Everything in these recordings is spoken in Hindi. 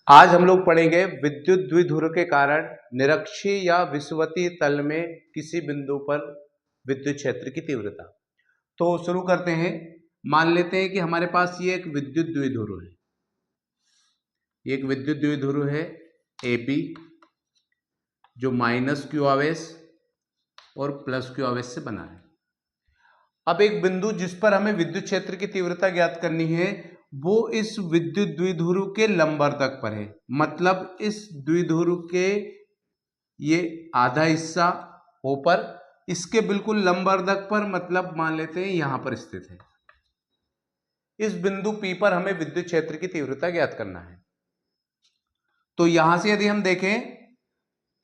आज हम लोग पढ़ेंगे विद्युत द्विध्रुव के कारण निरक्षीय या विषुवतीय तल में किसी बिंदु पर विद्युत क्षेत्र की तीव्रता। तो शुरू करते हैं। मान लेते हैं कि हमारे पास ये एक विद्युत द्विध्रुव है। ये एक विद्युत द्विध्रुव है AB, जो माइनस क्यू आवेश और प्लस क्यू आवेश से बना है। अब एक बिंदु जिस पर हमें विद्युत क्षेत्र की तीव्रता ज्ञात करनी है वो इस विद्युत द्विध्रुव के लंबवर्धक पर है। मतलब इस द्विध्रुव के ये आधा हिस्सा ऊपर, इसके बिल्कुल लंबवर्धक पर, मतलब मान लेते हैं यहां पर स्थित है। इस बिंदु P पर हमें विद्युत क्षेत्र की तीव्रता ज्ञात करना है। तो यहां से यदि हम देखें,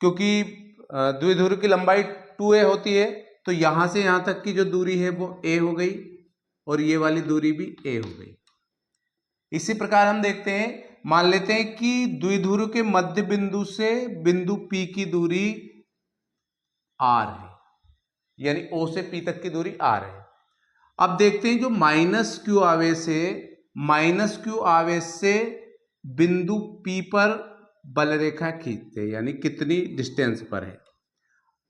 क्योंकि द्विध्रुव की लंबाई 2a होती है, तो यहां से यहां तक की जो दूरी है वो a हो गई और ये वाली दूरी भी a हो गई। इसी प्रकार हम देखते हैं, मान लेते हैं कि द्विध्रुव के मध्य बिंदु से बिंदु P की दूरी r है, यानी O से P तक की दूरी r है। अब देखते हैं जो माइनस क्यू आवेश है, माइनस क्यू आवेश से बिंदु P पर बल रेखा खींचते हैं, यानी कितनी डिस्टेंस पर है।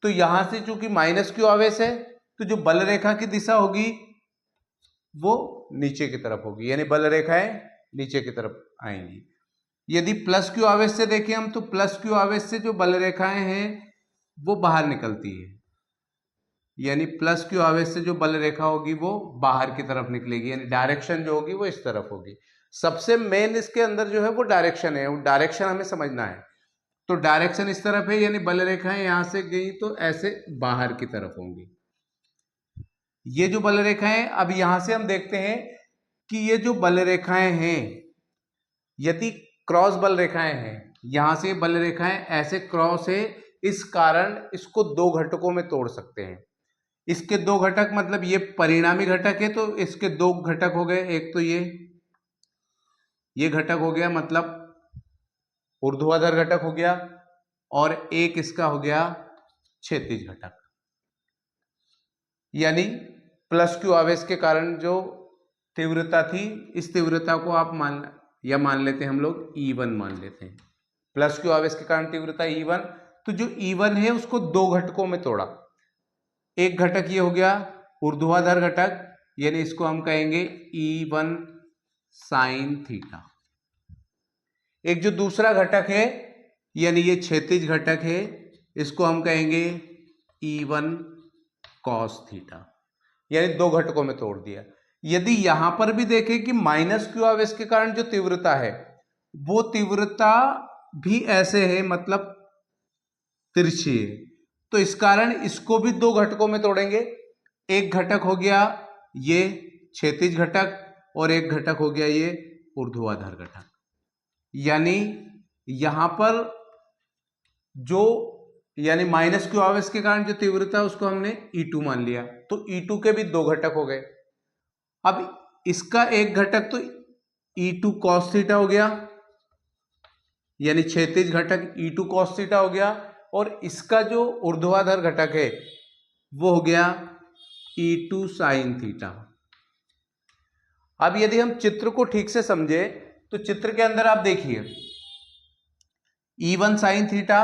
तो यहां से चूंकि माइनस क्यू आवेश है, तो जो बल रेखा की दिशा होगी वो नीचे की तरफ होगी, यानी बल रेखाएं नीचे की तरफ आएंगी। यदि प्लस क्यू आवेश से देखें हम, तो प्लस क्यू आवेश से जो बल रेखाएं हैं वो बाहर निकलती है, यानी प्लस क्यू आवेश से जो बल रेखा होगी वो बाहर की तरफ निकलेगी, यानी डायरेक्शन जो होगी वो इस तरफ होगी। सबसे मेन इसके अंदर जो है वो डायरेक्शन है, वो डायरेक्शन हमें समझना है। तो डायरेक्शन इस तरफ है, यानी बल रेखाएं यहां से गई तो ऐसे बाहर की तरफ होंगी। ये जो बल रेखाएं, अब यहां से हम देखते हैं कि ये जो बल रेखाएं हैं, यदि क्रॉस बल रेखाएं हैं, यहां से बल रेखाएं ऐसे क्रॉस है, इस कारण इसको दो घटकों में तोड़ सकते हैं। इसके दो घटक, मतलब ये परिणामी घटक है तो इसके दो घटक हो गए। एक तो ये घटक हो गया, मतलब ऊर्ध्वाधर घटक हो गया, और एक इसका हो गया क्षैतिज घटक। यानी प्लस क्यू आवेश के कारण जो तीव्रता थी, इस तीव्रता को आप मान लेते हैं हम लोग E1 मान लेते हैं। प्लस क्यू आवेश के कारण तीव्रता E1, तो जो E1 है उसको दो घटकों में तोड़ा। एक घटक ये हो गया ऊर्ध्वाधर घटक, यानी इसको हम कहेंगे E1 साइन थीटा। एक जो दूसरा घटक है, यानी ये क्षैतिज घटक है, इसको हम कहेंगे E1 कॉस थीटा, यानी दो घटकों में तोड़ दिया। यदि यहां पर भी देखें कि माइनस क्यू आवेश के कारण जो तीव्रता है वो तीव्रता भी ऐसे है, मतलब तिरछी है, तो इस कारण इसको भी दो घटकों में तोड़ेंगे। एक घटक हो गया ये क्षैतिज घटक और एक घटक हो गया ये ऊर्ध्वाधर घटक। यानी यहां पर जो, यानी माइनस क्यू आवेश के कारण जो तीव्रता उसको हमने E2 मान लिया, तो E2 के भी दो घटक हो गए। अब इसका एक घटक तो E2 cos थीटा हो गया, यानी क्षैतिज घटक E2 cos थीटा हो गया, और इसका जो ऊर्ध्वाधर घटक है वो हो गया E2 sin थीटा। अब यदि हम चित्र को ठीक से समझे तो चित्र के अंदर आप देखिए E1 sin थीटा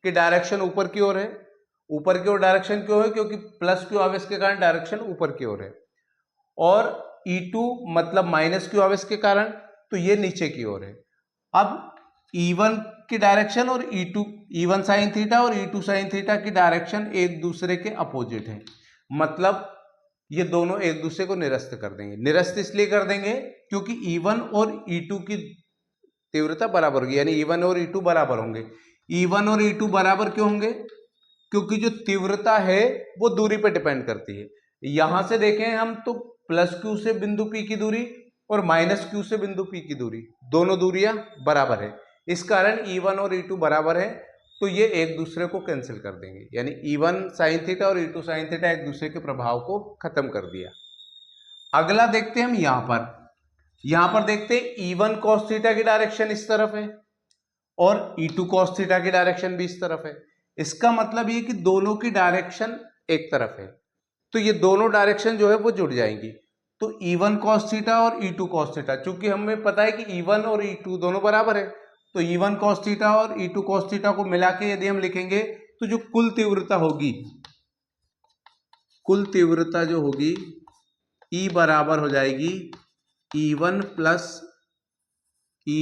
की डायरेक्शन ऊपर की ओर है। ऊपर की ओर डायरेक्शन क्यों है? क्योंकि प्लस क्यू आवेश के कारण डायरेक्शन ऊपर की ओर है, और E2 मतलब माइनस क्यू आवेश के कारण, तो ये नीचे की ओर है। अब E1 की डायरेक्शन और E1 साइन थीटा और E2 साइन थीटा की डायरेक्शन एक दूसरे के अपोजिट है, मतलब ये दोनों एक दूसरे को निरस्त कर देंगे। निरस्त इसलिए कर देंगे क्योंकि E1 और E2 की तीव्रता बराबर होगी, यानी E1 और E2 बराबर होंगे। E1 और E2 बराबर क्यों होंगे? क्योंकि जो तीव्रता है वो दूरी पर डिपेंड करती है। यहां से देखें हम तो प्लस क्यू से बिंदु P की दूरी और माइनस क्यू से बिंदु P की दूरी, दोनों दूरियां बराबर है। इस कारण E1 और E2 बराबर है, तो ये एक दूसरे को कैंसिल कर देंगे, यानी E1 साइन थीटा और E2 साइन थीटा एक दूसरे के प्रभाव को खत्म कर दिया। अगला देखते हैं हम यहां पर देखते हैं E1 cos थीटा की डायरेक्शन इस तरफ है और E2 cos थीटा की डायरेक्शन भी इस तरफ है। इसका मतलब ये कि दोनों की डायरेक्शन एक तरफ है, तो ये दोनों डायरेक्शन जो है वो जुड़ जाएंगी। तो E1 cos थीटा और E2 cos थीटा, चूंकि हमें पता है कि E1 और E2 दोनों बराबर है, तो E1 cos थीटा और E2 cos थीटा को मिला के यदि हम लिखेंगे तो जो कुल तीव्रता होगी, कुल तीव्रता जो होगी E बराबर हो जाएगी E1 प्लस E,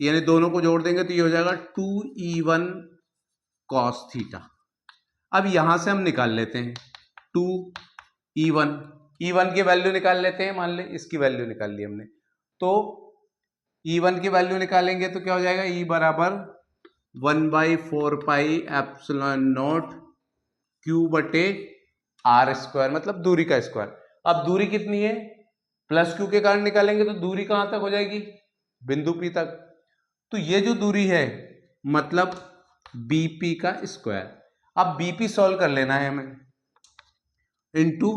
यानी दोनों को जोड़ देंगे तो ये हो जाएगा 2E1 cos थीटा। अब यहां से हम निकाल लेते हैं 2E1, E1 की वैल्यू निकाल लेते हैं, मान ले इसकी वैल्यू निकाल ली हमने, तो E1 की वैल्यू निकालेंगे तो क्या हो जाएगा, E बराबर 1/4 पाई एप्सिलॉन नॉट Q बटे R स्क्वायर, मतलब दूरी का स्क्वायर। अब दूरी कितनी है, प्लस Q के कारण निकालेंगे तो दूरी कहां तक हो जाएगी, बिंदु P तक। तो ये जो दूरी है मतलब BP का स्क्वायर। अब BP सॉल्व कर लेना है हमें, इंटू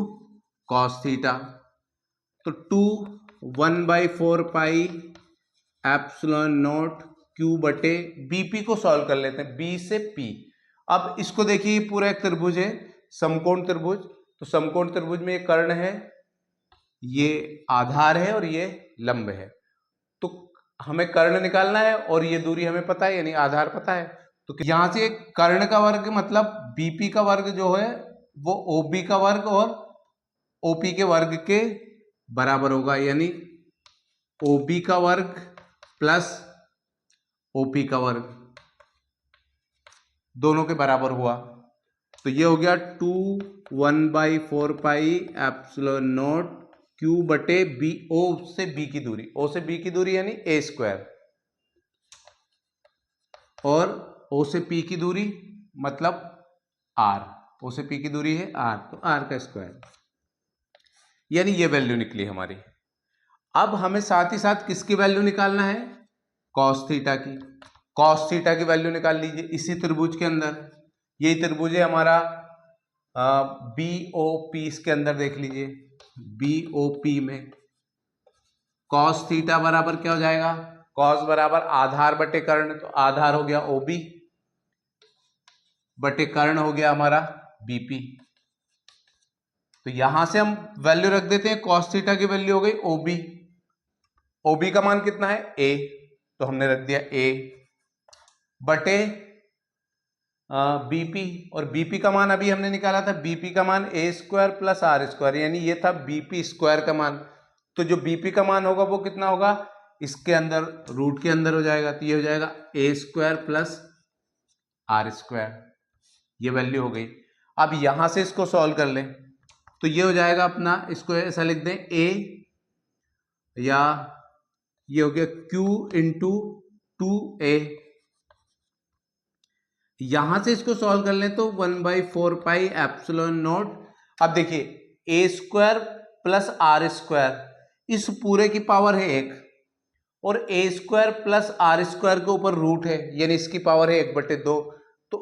कॉस थीटा, तो 1/4 पाई एप्सिलॉन नॉट Q बटे BP को सॉल्व कर लेते हैं, B से P। अब इसको देखिए, पूरा एक त्रिभुज है, समकोण त्रिभुज, तो समकोण त्रिभुज में ये कर्ण है, ये आधार है और ये लंब है। तो हमें कर्ण निकालना है और ये दूरी हमें पता है, यानी आधार पता है। तो यहां से कर्ण का वर्ग मतलब BP का वर्ग जो है वो OB का वर्ग और OP के वर्ग के बराबर होगा, यानी OB का वर्ग प्लस OP का वर्ग दोनों के बराबर हुआ। तो ये हो गया 1/4 पाई एप्सिलॉन नॉट Q बटे B, O से B की दूरी, O से B की दूरी यानी A स्क्वायर, और O से P की दूरी मतलब R, O से P की दूरी है R, तो R का स्क्वायर, यानी ये वैल्यू निकली हमारी। अब हमें साथ ही साथ किसकी वैल्यू निकालना है, कॉस थीटा की। कॉस थीटा की वैल्यू निकाल लीजिए इसी त्रिभुज के अंदर, यही त्रिभुज है हमारा BOP, इसके अंदर देख लीजिए BOP में कॉस थीटा बराबर क्या हो जाएगा, कॉस बराबर आधार बटे कर्ण, तो आधार हो गया OB बटे कर्ण हो गया हमारा BP। तो यहां से हम वैल्यू रख देते हैं, कॉस थीटा की वैल्यू हो गई OB, OB का मान कितना है A, तो हमने रख दिया A बटे BP, और BP का मान अभी हमने निकाला था, BP का मान A square plus R square, यानी ये था BP स्क्वायर का मान। तो जो BP का मान होगा वो कितना होगा, इसके अंदर रूट के अंदर हो जाएगा, तो ये हो जाएगा A square plus R square, ये वैल्यू हो गई। अब यहां से इसको सॉल्व कर लें तो ये हो जाएगा अपना, इसको ऐसा लिख दें A, या ये हो गया Q इंटू 2A, यहां से इसको सॉल्व कर लें तो 1/4 पाई एप्सिलॉन नॉट। अब देखिए A square plus R square, इस पूरे की पावर है 1, और A square plus R square के ऊपर रूट है, यानी इसकी पावर है 1/2, तो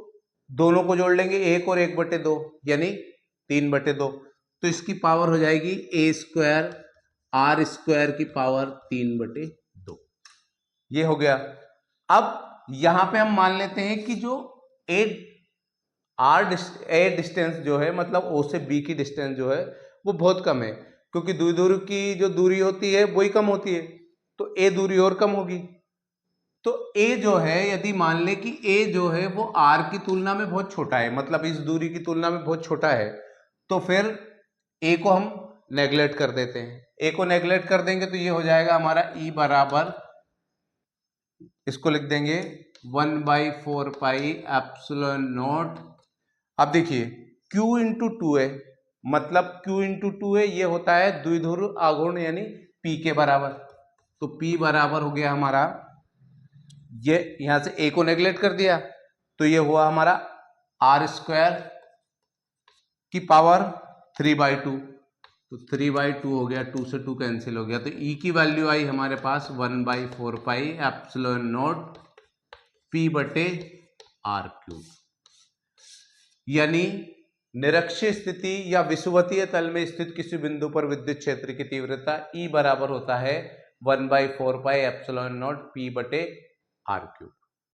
दोनों को जोड़ लेंगे 1 और 1/2, यानी 3/2, तो इसकी पावर हो जाएगी A स्क्वायर R स्क्वायर की पावर 3/2, ये हो गया। अब यहां पे हम मान लेते हैं कि जो A डिस्टेंस जो है, मतलब O से B की डिस्टेंस जो है वो बहुत कम है, क्योंकि द्विध्रुव की जो दूरी होती है वही कम होती है, तो A दूरी और कम होगी। तो A जो है, यदि मान ले कि A जो है वो R की तुलना में बहुत छोटा है, मतलब इस दूरी की तुलना में बहुत छोटा है, तो फिर A को हम नेगलेक्ट कर देते हैं। A को नेगलेक्ट कर देंगे तो ये हो जाएगा हमारा E बराबर, इसको लिख देंगे 1/4 पाई एप्सिलॉन नॉट। अब देखिए Q इंटू 2A, मतलब Q इंटू 2A ये होता है द्विध्रुव आघूर्ण, यानी P के बराबर, तो P बराबर हो गया हमारा, ये यहां से A को नेगलेक्ट कर दिया तो ये हुआ हमारा R स्क्वायर की पावर 3/2, तो 3/2 हो गया, 2 से 2 कैंसिल हो गया, तो E की वैल्यू आई हमारे पास 1/4 पाई एप्सिलॉन नॉट P बटे R3, यानी निरक्षीय स्थिति या विषुवतीय तल में स्थित किसी बिंदु पर विद्युत क्षेत्र की तीव्रता E बराबर होता है 1/4 पाई एप्सिलॉन नॉट P बटे R3।